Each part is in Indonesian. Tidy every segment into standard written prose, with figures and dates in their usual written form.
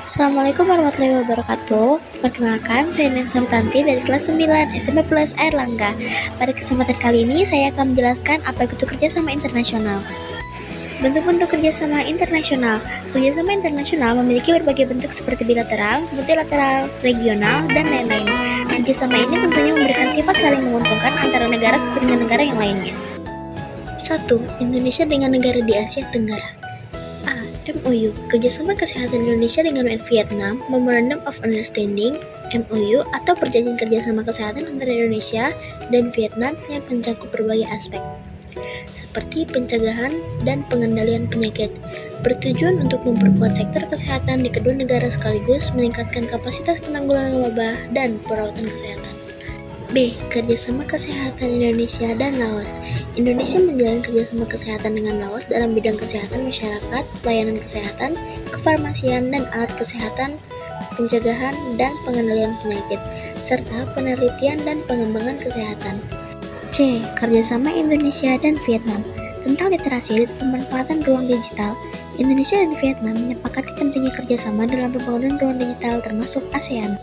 Assalamualaikum warahmatullahi wabarakatuh. Perkenalkan, saya Nensa Tanti dari kelas 9 SMP Plus Airlangga. Pada kesempatan kali ini, saya akan menjelaskan apa itu kerjasama internasional. Bentuk-bentuk kerjasama internasional. Kerjasama internasional memiliki berbagai bentuk seperti bilateral, multilateral, regional, dan lain-lain. Kerjasama ini tentunya memberikan sifat saling menguntungkan antara negara satu dengan negara yang lainnya. 1. Indonesia dengan negara di Asia Tenggara. MOU, Kerjasama Kesehatan Indonesia dengan Vietnam, Memorandum of Understanding, MOU, atau Perjanjian Kerjasama Kesehatan antara Indonesia dan Vietnam yang mencakup berbagai aspek, seperti pencegahan dan pengendalian penyakit, bertujuan untuk memperkuat sektor kesehatan di kedua negara sekaligus meningkatkan kapasitas penanggulangan wabah dan perawatan kesehatan. B. Kerjasama Kesehatan Indonesia dan Laos. Indonesia menjalin kerjasama kesehatan dengan Laos dalam bidang kesehatan masyarakat, pelayanan kesehatan, kefarmasian dan alat kesehatan, pencegahan dan pengendalian penyakit, serta penelitian dan pengembangan kesehatan. C. Kerjasama Indonesia dan Vietnam. Tentang literasi dan pemanfaatan ruang digital, Indonesia dan Vietnam menyepakati pentingnya kerjasama dalam pembangunan ruang digital termasuk ASEAN.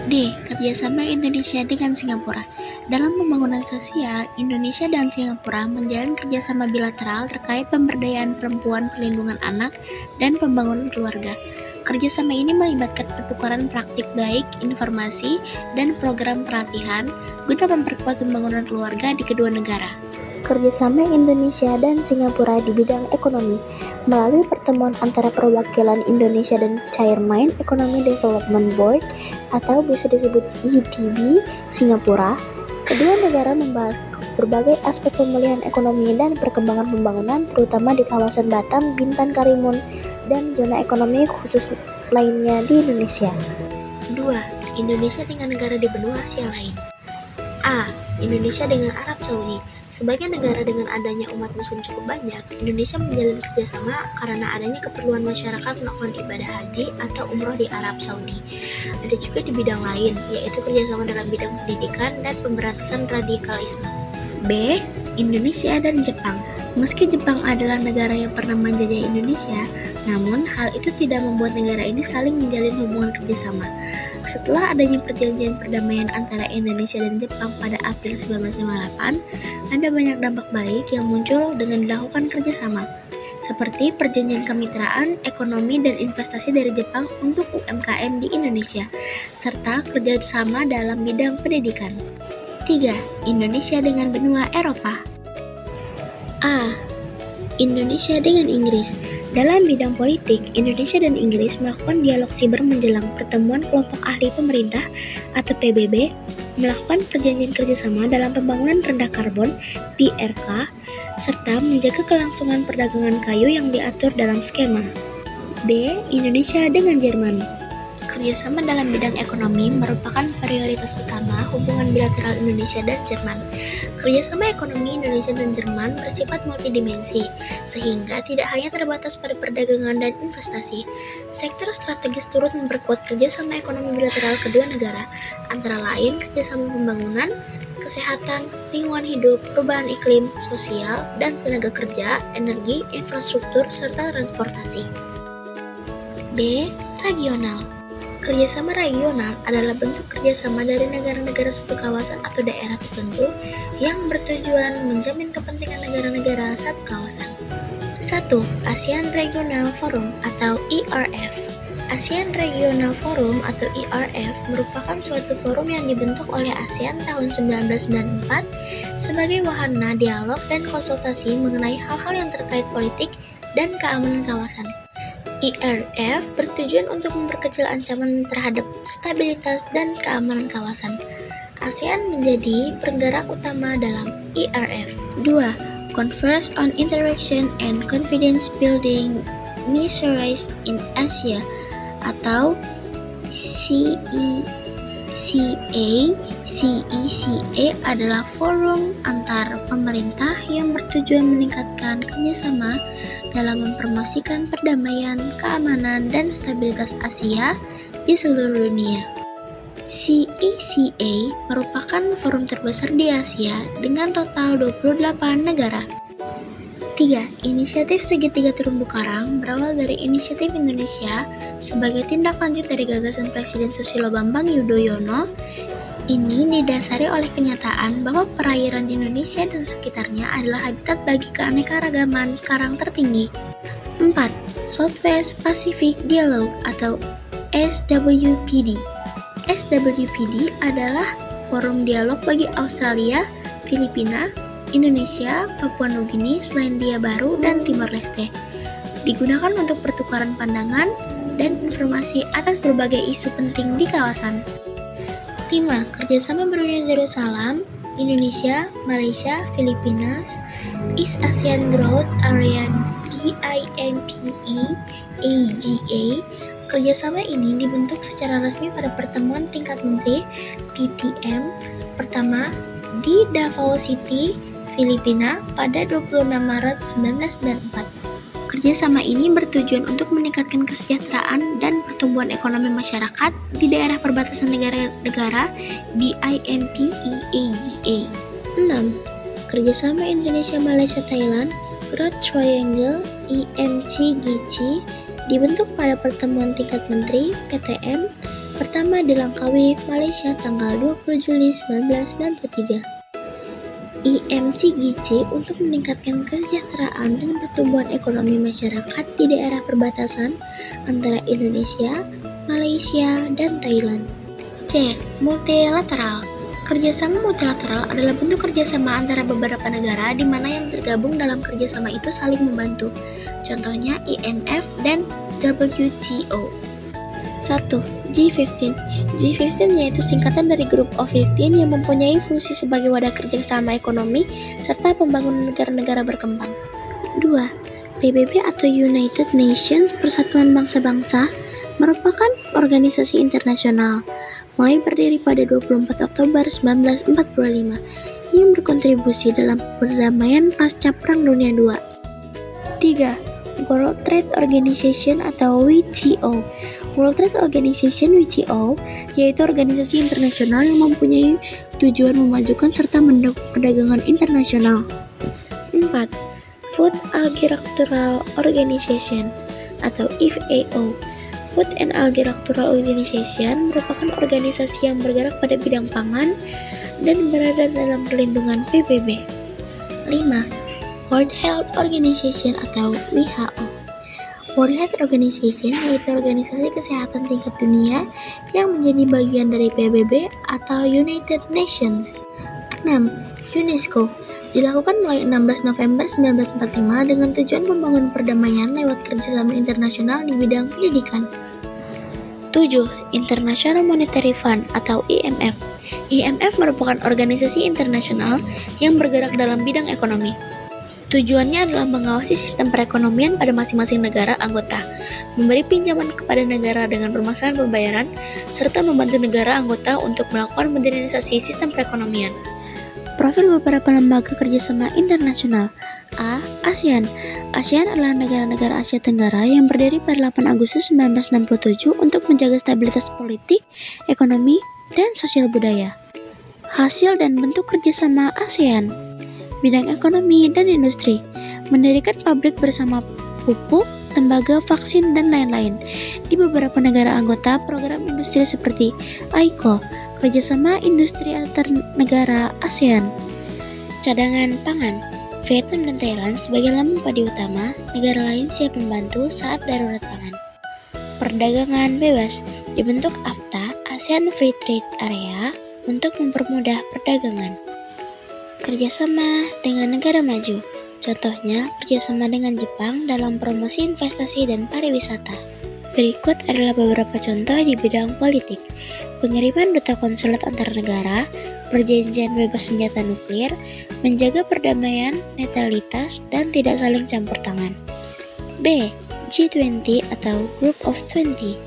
D. Kerjasama Indonesia dengan Singapura. Dalam pembangunan sosial, Indonesia dan Singapura menjalin kerjasama bilateral terkait pemberdayaan perempuan, perlindungan anak, dan pembangunan keluarga. Kerjasama ini melibatkan pertukaran praktik baik, informasi, dan program pelatihan guna memperkuat pembangunan keluarga di kedua negara. Kerjasama Indonesia dan Singapura di bidang ekonomi. Melalui pertemuan antara perwakilan Indonesia dan Chairman Economic Development Board atau bisa disebut EDB Singapura, kedua negara membahas berbagai aspek pemulihan ekonomi dan perkembangan pembangunan terutama di kawasan Batam, Bintan, Karimun, dan zona ekonomi khusus lainnya di Indonesia. 2. Indonesia dengan negara di benua Asia lain. A. Indonesia dengan Arab Saudi. Sebagai negara dengan adanya umat muslim cukup banyak, Indonesia menjalin kerjasama karena adanya keperluan masyarakat melakukan ibadah haji atau umroh di Arab Saudi. Ada juga di bidang lain, yaitu kerjasama dalam bidang pendidikan dan pemberantasan radikalisme. B. Indonesia dan Jepang. Meski Jepang adalah negara yang pernah menjajah Indonesia, namun hal itu tidak membuat negara ini saling menjalin hubungan kerjasama. Setelah adanya perjanjian perdamaian antara Indonesia dan Jepang pada April 1958, ada banyak dampak baik yang muncul dengan dilakukan kerjasama, seperti perjanjian kemitraan, ekonomi, dan investasi dari Jepang untuk UMKM di Indonesia, serta kerjasama dalam bidang pendidikan. 3. Indonesia dengan benua Eropa. A. Indonesia dengan Inggris. Dalam bidang politik, Indonesia dan Inggris melakukan dialog siber menjelang pertemuan kelompok ahli pemerintah atau PBB, melakukan perjanjian kerjasama dalam pembangunan rendah karbon (PRK), serta menjaga kelangsungan perdagangan kayu yang diatur dalam skema. B. Indonesia dengan Jerman. Kerjasama dalam bidang ekonomi merupakan prioritas utama hubungan bilateral Indonesia dan Jerman. Kerjasama ekonomi Indonesia dan Jerman bersifat multidimensi, sehingga tidak hanya terbatas pada perdagangan dan investasi. Sektor strategis turut memperkuat kerjasama ekonomi bilateral kedua negara, antara lain kerjasama pembangunan, kesehatan, lingkungan hidup, perubahan iklim, sosial, dan tenaga kerja, energi, infrastruktur, serta transportasi. D. Regional. Kerjasama regional adalah bentuk kerjasama dari negara-negara satu kawasan atau daerah tertentu yang bertujuan menjamin kepentingan negara-negara satu kawasan. 1. ASEAN Regional Forum atau ERF. ASEAN Regional Forum atau ERF merupakan suatu forum yang dibentuk oleh ASEAN tahun 1994 sebagai wahana dialog dan konsultasi mengenai hal-hal yang terkait politik dan keamanan kawasan. ERF bertujuan untuk memperkecil ancaman terhadap stabilitas dan keamanan kawasan. ASEAN menjadi penggerak utama dalam ERF. 2. Conference on Interaction and Confidence Building Measures in Asia atau CECA. CECA adalah forum antar pemerintah yang bertujuan meningkatkan kerjasama dalam mempromosikan perdamaian, keamanan, dan stabilitas Asia di seluruh dunia. CECA merupakan forum terbesar di Asia dengan total 28 negara. 3. Inisiatif Segitiga Terumbu Karang berawal dari inisiatif Indonesia sebagai tindak lanjut dari gagasan Presiden Susilo Bambang Yudhoyono. Ini didasari oleh kenyataan bahwa perairan di Indonesia dan sekitarnya adalah habitat bagi keanekaragaman karang tertinggi. 4. Southwest Pacific Dialogue atau SWPD. SWPD adalah forum dialog bagi Australia, Filipina, Indonesia, Papua Nugini, Selandia Baru, dan Timor Leste. Digunakan untuk pertukaran pandangan dan informasi atas berbagai isu penting di kawasan. 5. Kerjasama Brunei Darussalam, Indonesia, Malaysia, Filipina, East Asian Growth Area BIMPE AGA. Kerjasama ini dibentuk secara resmi pada pertemuan tingkat menteri PTM pertama di Davao City, Filipina pada 26 Maret 1994. Kerjasama ini bertujuan untuk meningkatkan kesejahteraan dan pertumbuhan ekonomi masyarakat di daerah perbatasan negara-negara BIMPEAGA. 6. Kerjasama Indonesia-Malaysia-Thailand Growth Triangle IMCGC dibentuk pada pertemuan tingkat menteri PTM pertama di Langkawi, Malaysia tanggal 20 Juli 1993. IMCGC untuk meningkatkan kesejahteraan dan pertumbuhan ekonomi masyarakat di daerah perbatasan antara Indonesia, Malaysia, dan Thailand. C. Multilateral. Kerjasama multilateral adalah bentuk kerjasama antara beberapa negara di mana yang tergabung dalam kerjasama itu saling membantu. Contohnya IMF dan WTO. 1. G15. G15 yaitu singkatan dari Group of 15 yang mempunyai fungsi sebagai wadah kerjasama ekonomi serta pembangunan negara-negara berkembang. 2. PBB atau United Nations Persatuan Bangsa-Bangsa merupakan organisasi internasional mulai berdiri pada 24 Oktober 1945 yang berkontribusi dalam perdamaian pasca Perang Dunia II. 3. World Trade Organization atau WTO. World Trade Organization WTO yaitu organisasi internasional yang mempunyai tujuan memajukan serta mendukung perdagangan internasional. 4. Food Agricultural Organization atau FAO. Food and Agricultural Organization merupakan organisasi yang bergerak pada bidang pangan dan berada dalam perlindungan PBB. 5. World Health Organization atau WHO. World Health Organization yaitu organisasi kesehatan tingkat dunia yang menjadi bagian dari PBB atau United Nations. 6. UNESCO dilakukan mulai 16 November 1945 dengan tujuan membangun perdamaian lewat kerjasama internasional di bidang pendidikan. 7. International Monetary Fund atau IMF. IMF merupakan organisasi internasional yang bergerak dalam bidang ekonomi. Tujuannya adalah mengawasi sistem perekonomian pada masing-masing negara anggota, memberi pinjaman kepada negara dengan permasalahan pembayaran, serta membantu negara anggota untuk melakukan modernisasi sistem perekonomian. Profil beberapa lembaga kerjasama internasional. A. ASEAN. ASEAN adalah negara-negara Asia Tenggara yang berdiri pada 8 Agustus 1967 untuk menjaga stabilitas politik, ekonomi, dan sosial budaya. Hasil dan bentuk kerjasama ASEAN. Bidang ekonomi dan industri, mendirikan pabrik bersama pupuk, tembaga, vaksin, dan lain-lain. Di beberapa negara anggota program industri seperti AICO, kerjasama industri antar negara ASEAN. Cadangan pangan, Vietnam dan Thailand sebagai lambung padi utama, negara lain siap membantu saat darurat pangan. Perdagangan bebas, dibentuk AFTA, ASEAN Free Trade Area, untuk mempermudah perdagangan. Kerjasama dengan negara maju, contohnya kerjasama dengan Jepang dalam promosi investasi dan pariwisata. Berikut adalah beberapa contoh di bidang politik: pengiriman duta konsulat antar negara, perjanjian bebas senjata nuklir, menjaga perdamaian, netralitas, dan tidak saling campur tangan. B. G20 atau Group of 20.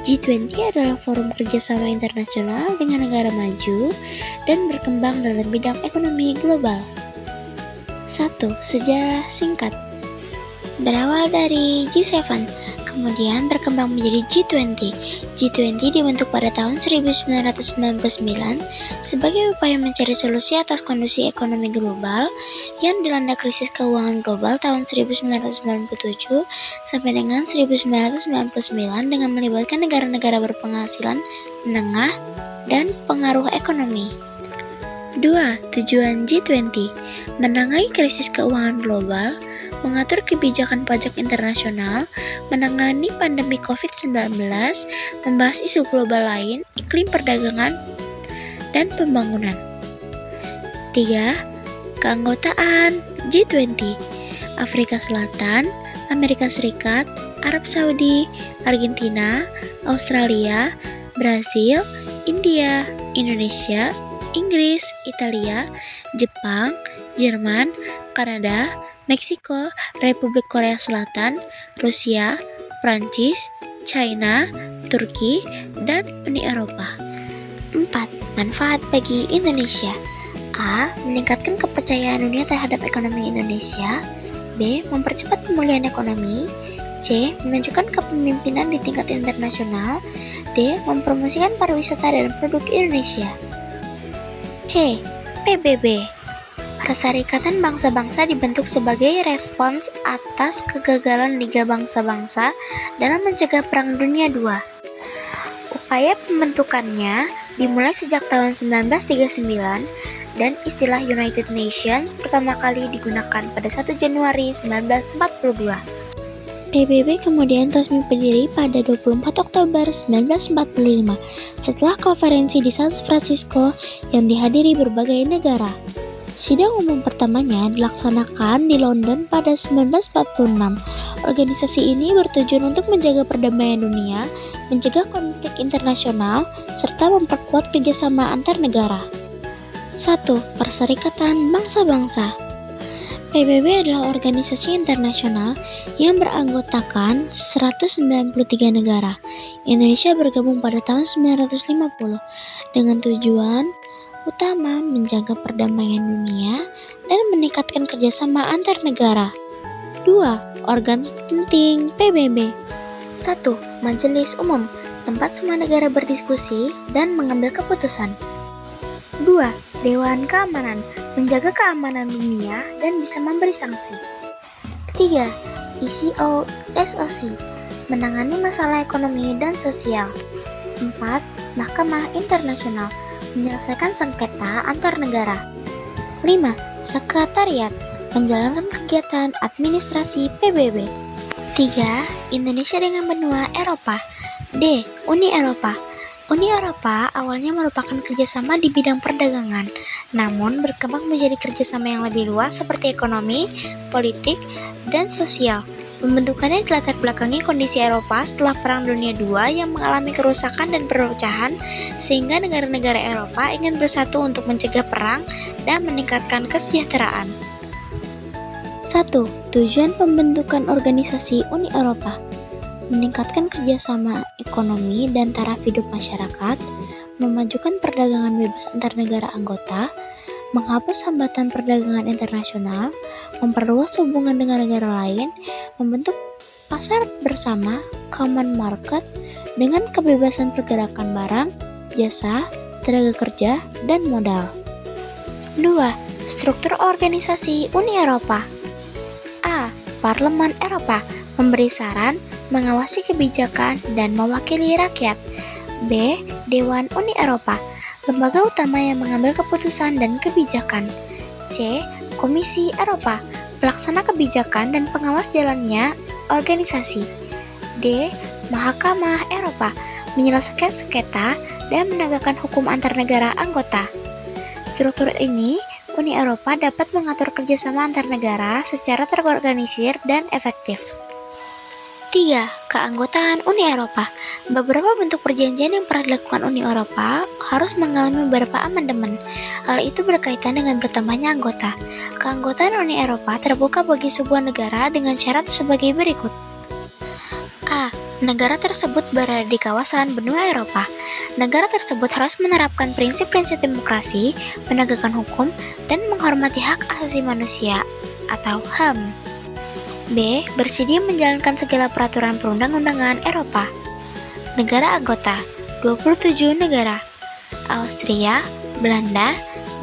G20 adalah forum kerjasama internasional dengan negara maju dan berkembang dalam bidang ekonomi global. 1. Sejarah singkat. Berawal dari G7, kemudian berkembang menjadi G20. G20 dibentuk pada tahun 1999 sebagai upaya mencari solusi atas kondisi ekonomi global yang dilanda krisis keuangan global tahun 1997 sampai dengan 1999 dengan melibatkan negara-negara berpenghasilan menengah dan pengaruh ekonomi. 2. Tujuan G20: menangani krisis keuangan global, mengatur kebijakan pajak internasional, menangani pandemi COVID-19, membahas isu global lain, iklim perdagangan, dan pembangunan. 3. Keanggotaan G20: Afrika Selatan, Amerika Serikat, Arab Saudi, Argentina, Australia, Brasil, India, Indonesia, Inggris, Italia, Jepang, Jerman, Kanada, Meksiko, Republik Korea Selatan, Rusia, Prancis, China, Turki, dan Uni Eropa. 4. Manfaat bagi Indonesia. A. Meningkatkan kepercayaan dunia terhadap ekonomi Indonesia. B. Mempercepat pemulihan ekonomi. C. Menunjukkan kepemimpinan di tingkat internasional. D. Mempromosikan pariwisata dan produk Indonesia. C. PBB. Perserikatan Bangsa-Bangsa dibentuk sebagai respons atas kegagalan Liga Bangsa-Bangsa dalam mencegah Perang Dunia II. Upaya pembentukannya dimulai sejak tahun 1939 dan istilah United Nations pertama kali digunakan pada 1 Januari 1942. PBB kemudian resmi berdiri pada 24 Oktober 1945 setelah konferensi di San Francisco yang dihadiri berbagai negara. Sidang umum pertamanya dilaksanakan di London pada 1946. Organisasi ini bertujuan untuk menjaga perdamaian dunia, mencegah konflik internasional, serta memperkuat kerjasama antar negara. 1. Perserikatan Bangsa-Bangsa. PBB adalah organisasi internasional yang beranggotakan 193 negara. Indonesia bergabung pada tahun 1950 dengan tujuan utama menjaga perdamaian dunia dan meningkatkan kerjasama antar negara. 2. Organ penting PBB. 1. Majelis Umum, tempat semua negara berdiskusi dan mengambil keputusan. 2. Dewan Keamanan, menjaga keamanan dunia dan bisa memberi sanksi. 3. SOC, menangani masalah ekonomi dan sosial. 4. Mahkamah Internasional, menyelesaikan sengketa antar negara. 5. Sekretariat, menjalankan kegiatan administrasi PBB. 3. Indonesia dengan benua Eropa. D. Uni Eropa. Uni Eropa awalnya merupakan kerjasama di bidang perdagangan, namun berkembang menjadi kerjasama yang lebih luas seperti ekonomi, politik, dan sosial. Pembentukannya dilatar belakangi kondisi Eropa setelah Perang Dunia II yang mengalami kerusakan dan perpecahan, sehingga negara-negara Eropa ingin bersatu untuk mencegah perang dan meningkatkan kesejahteraan. 1. Tujuan pembentukan organisasi Uni Eropa: meningkatkan kerjasama ekonomi dan taraf hidup masyarakat, memajukan perdagangan bebas antar negara anggota, menghapus hambatan perdagangan internasional, memperluas hubungan dengan negara lain, membentuk pasar bersama common market dengan kebebasan pergerakan barang, jasa, tenaga kerja, dan modal. 2. Struktur organisasi Uni Eropa. A. Parlemen Eropa, memberi saran, mengawasi kebijakan, dan mewakili rakyat. B. Dewan Uni Eropa, lembaga utama yang mengambil keputusan dan kebijakan. C. Komisi Eropa, pelaksana kebijakan dan pengawas jalannya organisasi. D. Mahkamah Eropa, menyelesaikan sengketa dan menegakkan hukum antar negara anggota. Struktur ini, Uni Eropa dapat mengatur kerjasama antar negara secara terorganisir dan efektif. 3. Keanggotaan Uni Eropa. Beberapa bentuk perjanjian yang pernah dilakukan Uni Eropa harus mengalami beberapa amandemen. Hal itu berkaitan dengan bertambahnya anggota. Keanggotaan Uni Eropa terbuka bagi sebuah negara dengan syarat sebagai berikut. A. Negara tersebut berada di kawasan benua Eropa. Negara tersebut harus menerapkan prinsip-prinsip demokrasi, penegakan hukum, dan menghormati hak asasi manusia atau HAM. B. Bersedia menjalankan segala peraturan perundang-undangan Eropa. Negara anggota 27 negara: Austria, Belanda,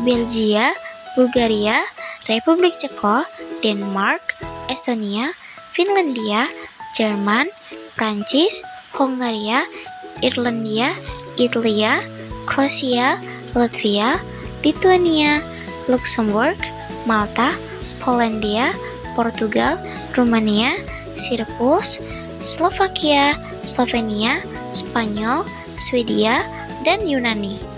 Belgia, Bulgaria, Republik Ceko, Denmark, Estonia, Finlandia, Jerman, Prancis, Hongaria, Irlandia, Italia, Kroasia, Latvia, Lithuania, Luxembourg, Malta, Polandia, Portugal, Rumania, Cyprus, Slovakia, Slovenia, Spanyol, Swedia, dan Yunani.